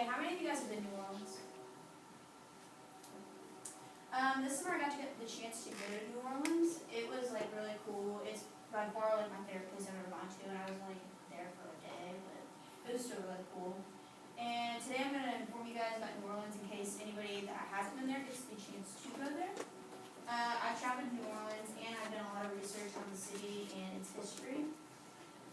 Okay, how many of you guys have been to New Orleans? This summer I got to get the chance to go to New Orleans. It was like really cool. It's by far like my favorite place I've ever gone to, and I was like there for a day, but it was still really cool. And today I'm going to inform you guys about New Orleans in case anybody that hasn't been there gets the chance to go there. I've traveled to New Orleans and I've done a lot of research on the city and its history.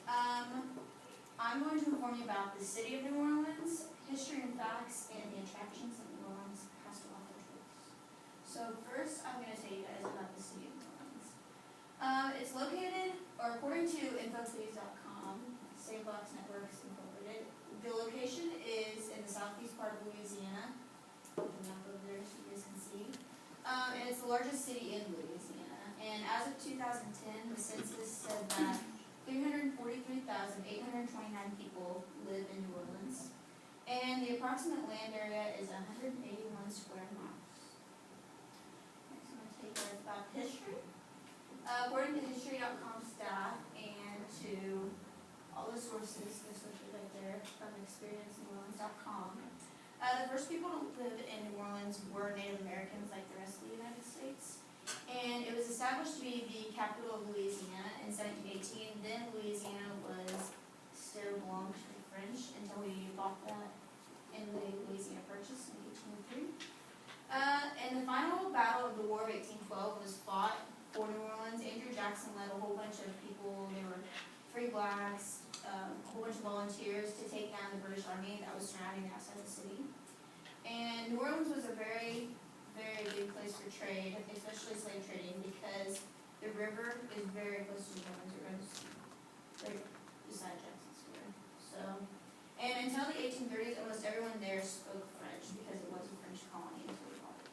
I'm going to inform you about the city of New Orleans, history and facts, and the attractions that New Orleans has to offer to us. So first, I'm going to tell you guys about the city of New Orleans. It's located, or according to infoplease.com, Save Blocks Networks Incorporated, the location is in the southeast part of Louisiana. I'll put the map over there so you guys can see. And it's the largest city in Louisiana. And as of 2010, the census said that 343,829 people live in New Orleans. And the approximate land area is 181 square miles. Next, I'm going to tell you guys about history. According to history.com staff and to all the sources, this was right there from experienceneworleans.com, the first people to live in New Orleans were Native Americans like the rest of the United States. And it was established to be the capital of Louisiana in 1718. Then Louisiana was still belonged to the French until we bought that in the Louisiana Purchase in 1803. And the final battle of the War of 1812 was fought for New Orleans. Andrew Jackson led a whole bunch of people. There were free blacks, a whole bunch of volunteers to take down the British Army that was surrounding the outside of the city. And New Orleans was a very, very big place for trade, especially slave trading, because the river is very close to New Orleans. It runs right beside Jackson Square. So, and until the 1830s, almost everyone there spoke French because it was a French colony until we bought it.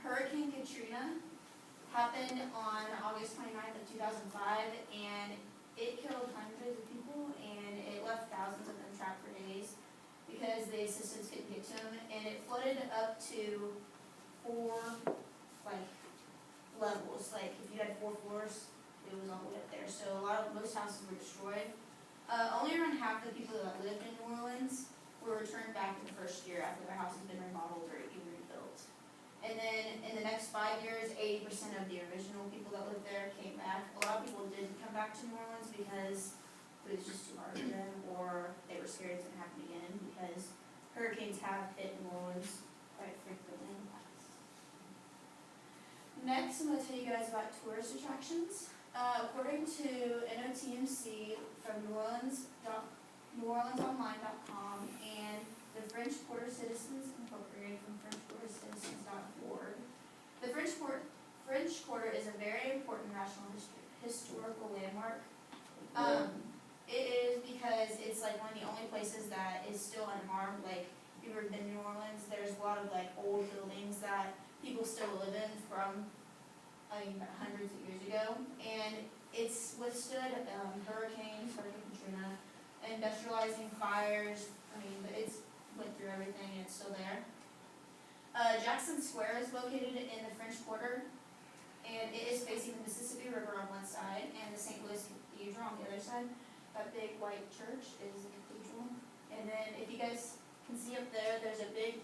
Hurricane Katrina happened on August 29th of 2005, and it killed hundreds of people, and it left thousands of them trapped for days because the assistance couldn't get to them, and it flooded up to 4 levels. Like if you had 4 floors, it was all the way up there. So most houses were destroyed. Only around half the people that lived in New Orleans were returned back in the first year after their house has been remodeled or even rebuilt. And then in the next 5 years, 80% of the original people that lived there came back. A lot of people didn't come back to New Orleans because it was just too hard for them, or they were scared it's going to happen again because hurricanes have hit New Orleans quite frequently in the past. Next, I'm going to tell you guys about tourist attractions. According to NOTMC from NewOrleansOnline.com and the French Quarter Citizens Incorporated from FrenchQuarterCitizens.org, the French Quarter is a very important national historical landmark. It is because it's like one of the only places that is still unharmed. Like, if you've ever been to New Orleans, there's a lot of like old buildings that people still live in from hundreds of years ago, and it's withstood hurricanes, Hurricane Katrina, industrializing fires. It's went through everything and it's still there. Jackson Square is located in the French Quarter, and it is facing the Mississippi River on one side and the St. Louis Cathedral on the other side. That big white church is the cathedral. And then if you guys can see up there, there's a big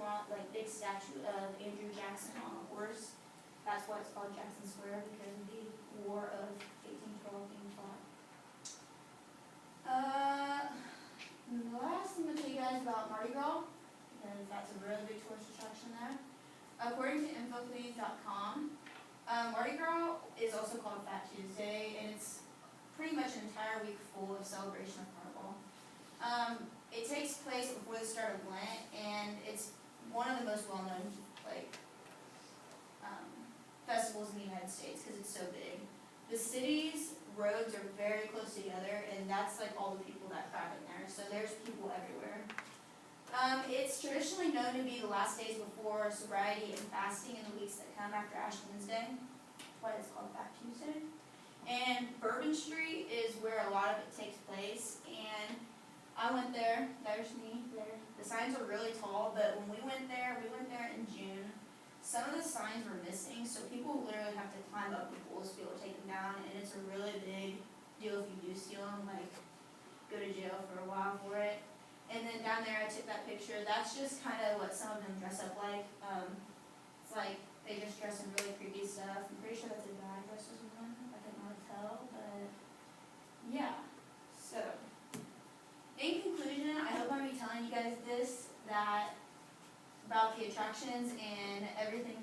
statue of Andrew Jackson on a horse. That's why it's called Jackson Square, because of the War of 1812 being fought. Last, I'm going to tell you guys about Mardi Gras, because that's a really big tourist attraction there. According to infoplease.com, Mardi Gras is also called Fat Tuesday, and it's pretty much an entire week full of celebration of Carnival. It takes place before the start of Lent, and it's one of the most well-known festivals in the United States because it's so big. The city's roads are very close together, and that's like all the people that crowd in there. So there's people everywhere. It's traditionally known to be the last days before sobriety and fasting in the weeks that come after Ash Wednesday. That's why it's called Fat Tuesday. And Bourbon Street is where a lot of it takes place. And I went there. There's me there. The signs are really tall, but when we went there in June. Some of the signs were missing, so people literally have to climb up the poles to be able to take them down, and it's a really big deal if you do steal them, like, go to jail for a while for it. And then down there I took that picture, that's just kind of what some of them dress up like. It's like they just dress in really creepy stuff. I'm pretty sure that's a guy dressed as one, I couldn't really tell, but yeah. So, in conclusion, I hope I'm telling you guys this, that about the attractions and everything